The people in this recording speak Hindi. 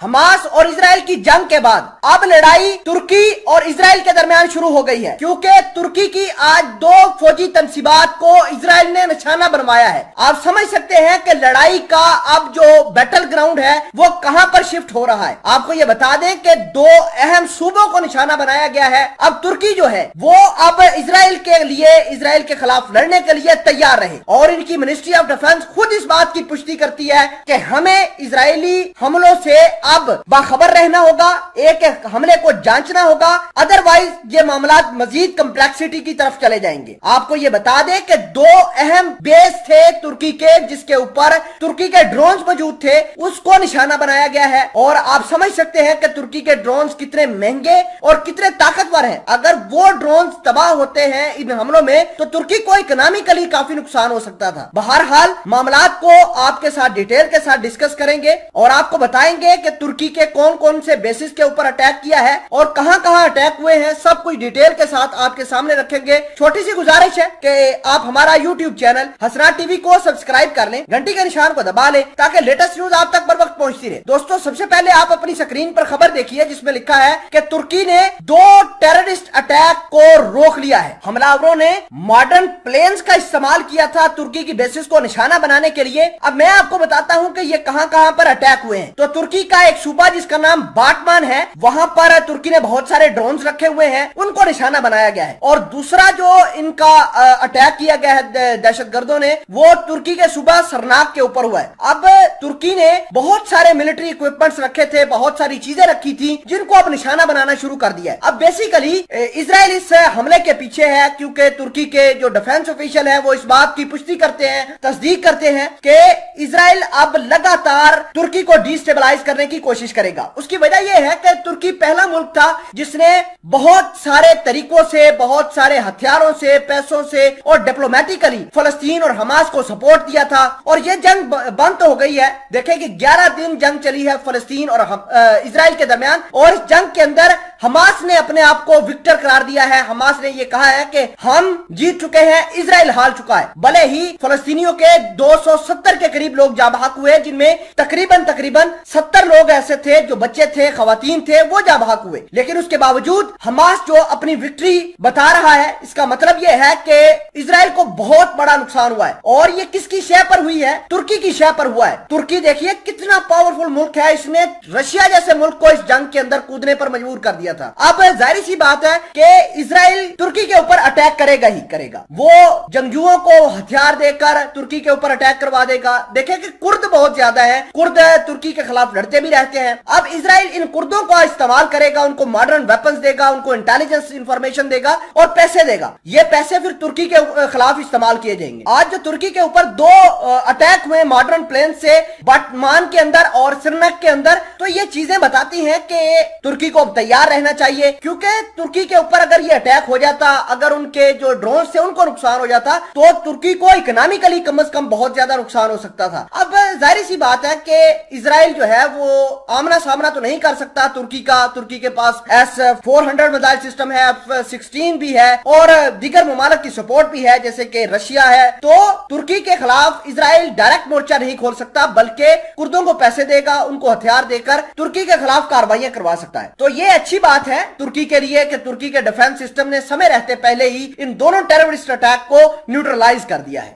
हमास और इजराइल की जंग के बाद अब लड़ाई तुर्की और इजराइल के दरमियान शुरू हो गई है, क्योंकि तुर्की की आज दो फौजी तंसीबात को इजराइल ने निशाना बनवाया है। आप समझ सकते हैं कि लड़ाई का अब जो बैटल ग्राउंड है वो कहां पर शिफ्ट हो रहा है। आपको ये बता दें कि दो अहम सूबों को निशाना बनाया गया है। अब तुर्की जो है वो अब इजराइल के लिए, इजराइल के खिलाफ लड़ने के लिए तैयार रहे, और इनकी मिनिस्ट्री ऑफ डिफेंस खुद इस बात की पुष्टि करती है कि हमें इजरायली हमलों से अब बाखबर रहना होगा, एक एक हमले को जांचना होगा, अदरवाइज ये मामला मजीद कम्प्लेक्सिटी की तरफ चले जाएंगे। आपको ये बता दें कि दो अहम बेस थे तुर्की के, जिसके ऊपर तुर्की के ड्रोन्स मौजूद थे, उसको निशाना बनाया गया है। और आप समझ सकते हैं कि तुर्की के ड्रोन्स कितने महंगे और कितने ताकतवर हैं। अगर वो ड्रोन्स तबाह होते हैं इन हमलों में तो तुर्की को इकोनॉमिकली काफी नुकसान हो सकता था। बहरहाल मामलात को आपके साथ डिटेल के साथ डिस्कस करेंगे और आपको बताएंगे कि तुर्की के कौन कौन से बेसिस के ऊपर अटैक किया है और कहां कहां अटैक हुए हैं, सब कुछ डिटेल के साथ आपके सामने रखेंगे। छोटी सी गुजारिश है कि आप हमारा यूट्यूब चैनल हसनात टीवी को सब्सक्राइब कर लें, घंटी के निशान को दबा लें ताकि लेटेस्ट न्यूज आप तक बर वक्त पहुंचती रहे। दोस्तों, सबसे पहले आप अपनी स्क्रीन पर खबर देखिए जिसमें लिखा है कि तुर्की ने दो टेररिस्ट अटैक को रोक लिया है। हमलावरों ने मॉडर्न प्लेन्स का इस्तेमाल किया था तुर्की की बेसिस को निशाना बनाने के लिए। अब मैं आपको बताता हूं कि ये कहां कहां पर अटैक हुए हैं। तो तुर्की का एक सूबा जिसका नाम बाटमान है, वहां पर तुर्की ने बहुत सारे ड्रोन्स रखे हुए हैं, उनको निशाना बनाया गया है। और दूसरा जो इनका अटैक किया गया है दहशतगर्दों ने, वो तुर्की के सूबा सरनाक के ऊपर हुआ है। अब तुर्की ने बहुत सारे मिलिट्री इक्विपमेंट्स रखे थे, बहुत सारी चीजें रखी थी, जिनको अब निशाना बनाना शुरू कर दिया है। अब बेसिकली इजराइल इस हमले के पीछे है, क्योंकि तुर्की के जो डिफेंस ऑफिशियल है वो इस बात की पुष्टि करते हैं, तस्दीक करते हैं कि इजराइल अब लगातार तुर्की को डिस्टेबलाइज करने की कोशिश करेगा। उसकी वजह यह है कि तुर्की पहला मुल्क था जिसने बहुत सारे तरीकों से, बहुत सारे हथियारों से, पैसों से और डिप्लोमेटिकली फलस्तीन और हमास को सपोर्ट दिया था। और यह जंग बंद तो हो गई है। देखें कि 11 दिन जंग चली है फलस्तीन और इजराइल के दरमियान, और इस जंग के अंदर हमास ने अपने आप को विक्टर करार दिया है। हमास ने यह कहा है कि हम जीत चुके हैं, इजराइल हार चुका है। भले ही फलस्तीनियों के 270 के करीब लोग जाँ बहक हुए, जिनमें तकरीबन 70 लोग ऐसे थे जो बच्चे थे, खवातीन थे, वो जाँ बहक हुए। लेकिन उसके बावजूद हमास जो अपनी विक्ट्री बता रहा है, इसका मतलब यह है कि इजराइल को बहुत बड़ा नुकसान हुआ है। और ये किसकी शय पर हुई है? तुर्की की शय पर हुआ है। तुर्की देखिए कितना पावरफुल मुल्क है, इसने रशिया जैसे मुल्क को इस जंग के अंदर कूदने पर मजबूर कर दिया था। अब जाहिर सी बात है कि इजराइल तुर्की के ऊपर अटैक करेगा ही करेगा। वो जंगजुओं को हथियार देकर तुर्की के ऊपर अटैक करवा देगा। देखें कि कुर्द बहुत ज्यादा है, कुर्द तुर्की के खिलाफ लड़ते भी रहते हैं। अब इजराइल इन कुर्दों का इस्तेमाल करेगा, उनको मॉडर्न वेपन्स देगा, उनको इंटेलिजेंस इंफॉर्मेशन देगा और पैसे देगा। ये पैसे फिर तुर्की के खिलाफ इस्तेमाल किए जाएंगे। आज जो तुर्की के ऊपर दो अटैक हुए मॉडर्न प्लेन से बाटमान के अंदर और सिरनक के अंदर, तो ये चीजें बताती हैं कि तुर्की को तैयार रहना चाहिए, क्योंकि तुर्की के ऊपर अगर ये अटैक हो जाता, अगर उनके जो ड्रोन से उनको नुकसान हो जाता, तो तुर्की को इकोनॉमिकली कम से कम बहुत ज्यादा नुकसान हो सकता था। अब जाहिर सी बात है कि इजराइल जो है वो आमना सामना तो नहीं कर सकता तुर्की का। तुर्की के पास S-400 मिसाइल सिस्टम है, F-16 भी है और दीगर ममालिक की सपोर्ट भी है जैसे कि रशिया है। तो तुर्की के खिलाफ इजराइल डायरेक्ट मोर्चा नहीं खोल सकता, बल्कि कुर्दों को पैसे देगा, उनको हथियार देकर तुर्की के खिलाफ कार्रवाइयां करवा सकता है। तो ये अच्छी बात है तुर्की के लिए कि तुर्की के डिफेंस सिस्टम ने समय रहते पहले ही इन दोनों टेररिस्ट अटैक को न्यूट्रलाइज कर दिया है।